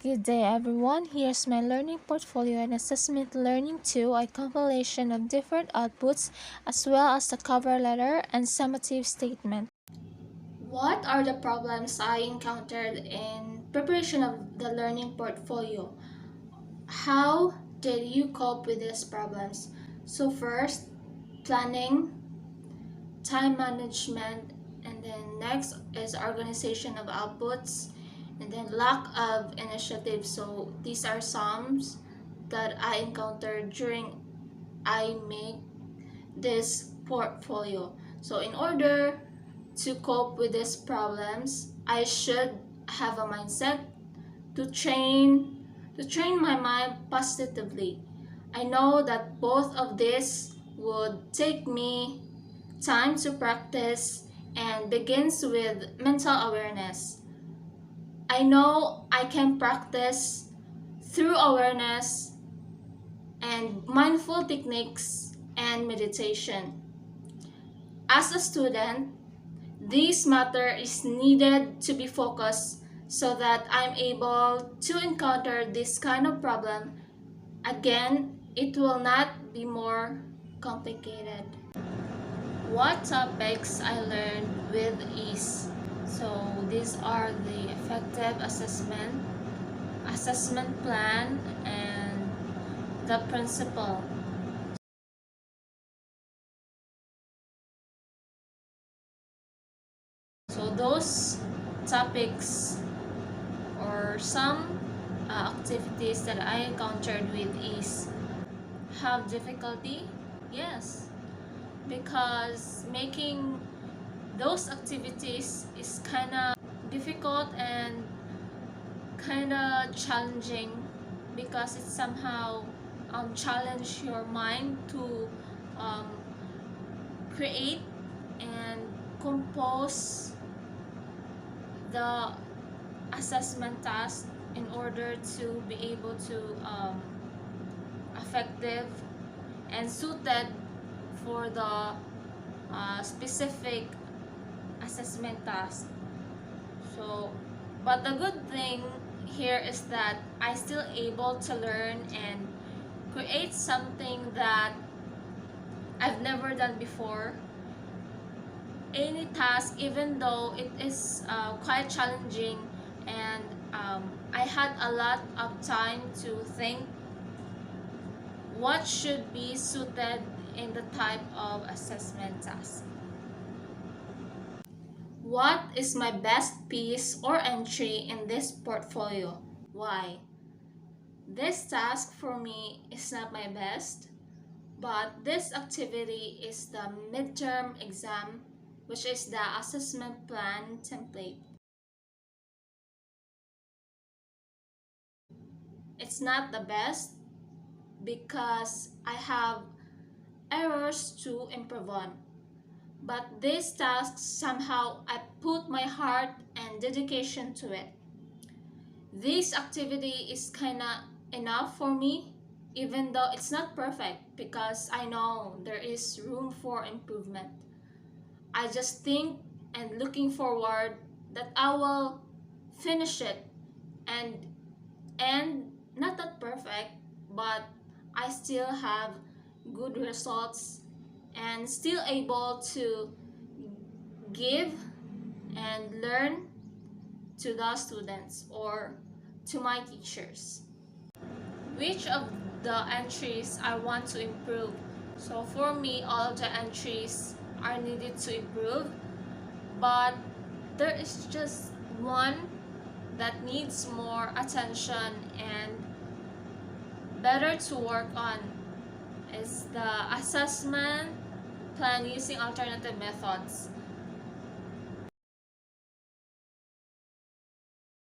Good day everyone, here's my learning portfolio and assessment learning 2, a compilation of different outputs as well as the cover letter and summative statement. What are the problems I encountered in preparation of the learning portfolio? How did you cope with these problems? So first, planning, time management, and then next is organization of outputs, and then lack of initiative. So these are some that I encountered during I make this portfolio. So in order to cope with these problems, I should have a mindset to train my mind positively. I know that both of this would take me time to practice and begins with mental awareness. I know I can practice through awareness and mindful techniques and meditation. As a student, this matter is needed to be focused so that I'm able to encounter this kind of problem. Again, it will not be more complicated. What topics I learned with ease. So these are the effective assessment plan, and the principle. So those topics or some activities that I encountered with ease. Have difficulty? Yes, because making those activities is kind of difficult and kind of challenging because it somehow challenge your mind to um, create and compose the assessment task in order to be able to effective and suited for the specific assessment task. So, but the good thing here is that I still able to learn and create something that I've never done before. Any task, even though it is quite challenging, and I had a lot of time to think what should be suited in the type of assessment task. What is my best piece or entry in this portfolio? Why? This task for me is not my best, but this activity is the midterm exam, which is the assessment plan template. It's not the best because I have errors to improve on. But this task, somehow I put my heart and dedication to it. This activity is kinda enough for me, even though it's not perfect because I know there is room for improvement. I just think and looking forward that I will finish it and not that perfect, but I still have good results and still able to give and learn to the students or to my teachers. Which of the entries I want to improve? So for me, all of the entries are needed to improve, but there is just one that needs more attention and better to work on is the assessment plan using alternative methods.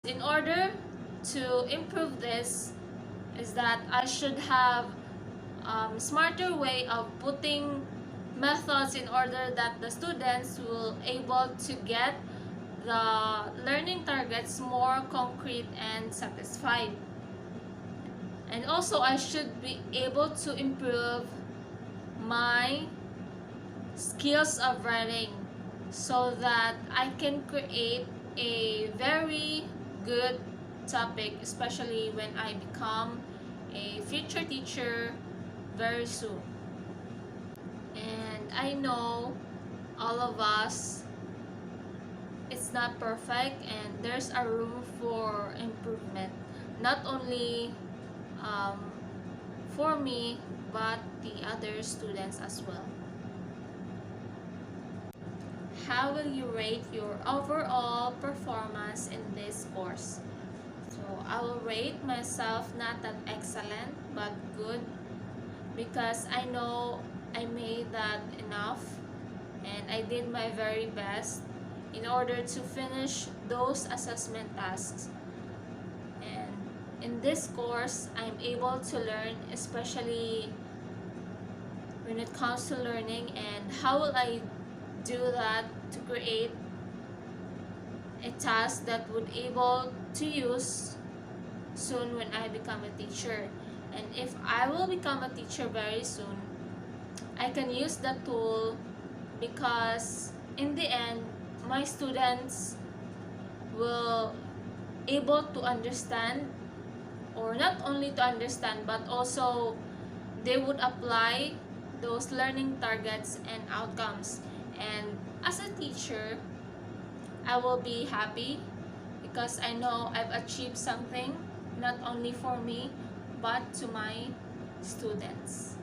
In order to improve this is that I should have smarter way of putting methods in order that the students will able to get the learning targets more concrete and satisfied. And also I should be able to improve my skills of writing so that I can create a very good topic, especially when I become a future teacher very soon. And I know all of us, it's not perfect and there's a room for improvement, not only um, for me but the other students as well. How will you rate your overall performance in this course? So I will rate myself not that excellent but good, because I know I made that enough and I did my very best in order to finish those assessment tasks. And in this course, I'm able to learn, especially when it comes to learning, and how will I do that to create a task that would able to use soon when I become a teacher. And if I will become a teacher very soon, I can use that tool, because in the end my students will able to understand, or not only to understand but also they would apply those learning targets and outcomes. And as a teacher, I will be happy because I know I've achieved something, not only for me but to my students.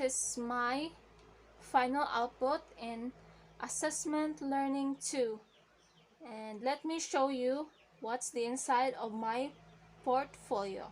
is my final output in Assessment Learning 2. And let me show you what's the inside of my portfolio.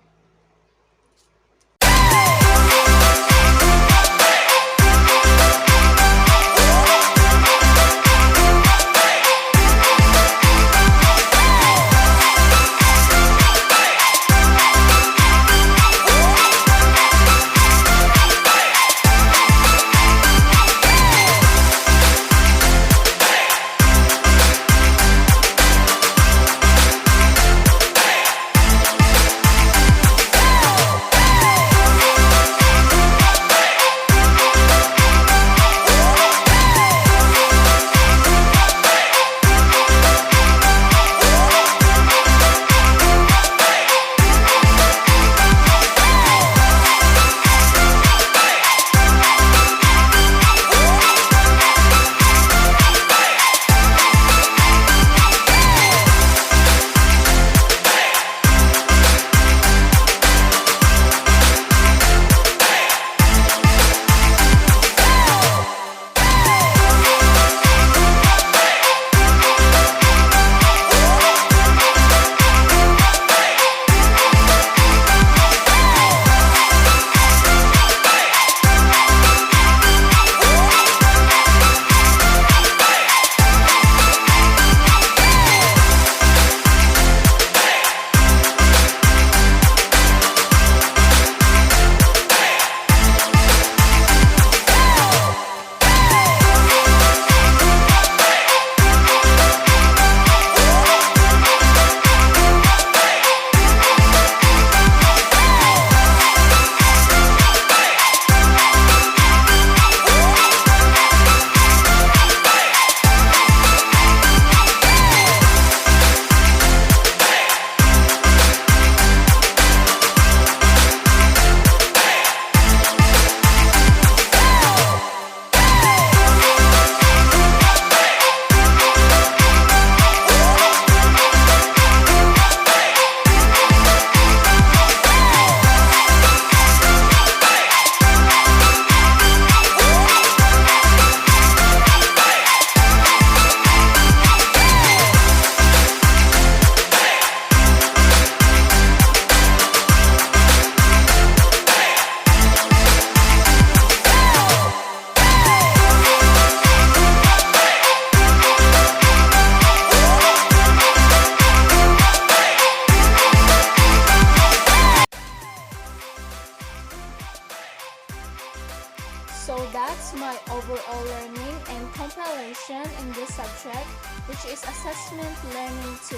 So that's my overall learning and compilation in this subject, which is Assessment Learning 2.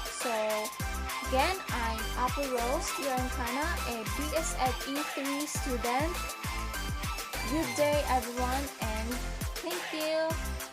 So again, I'm Apple Rose Tirancana, a BSED E3 student. Good day everyone, and thank you.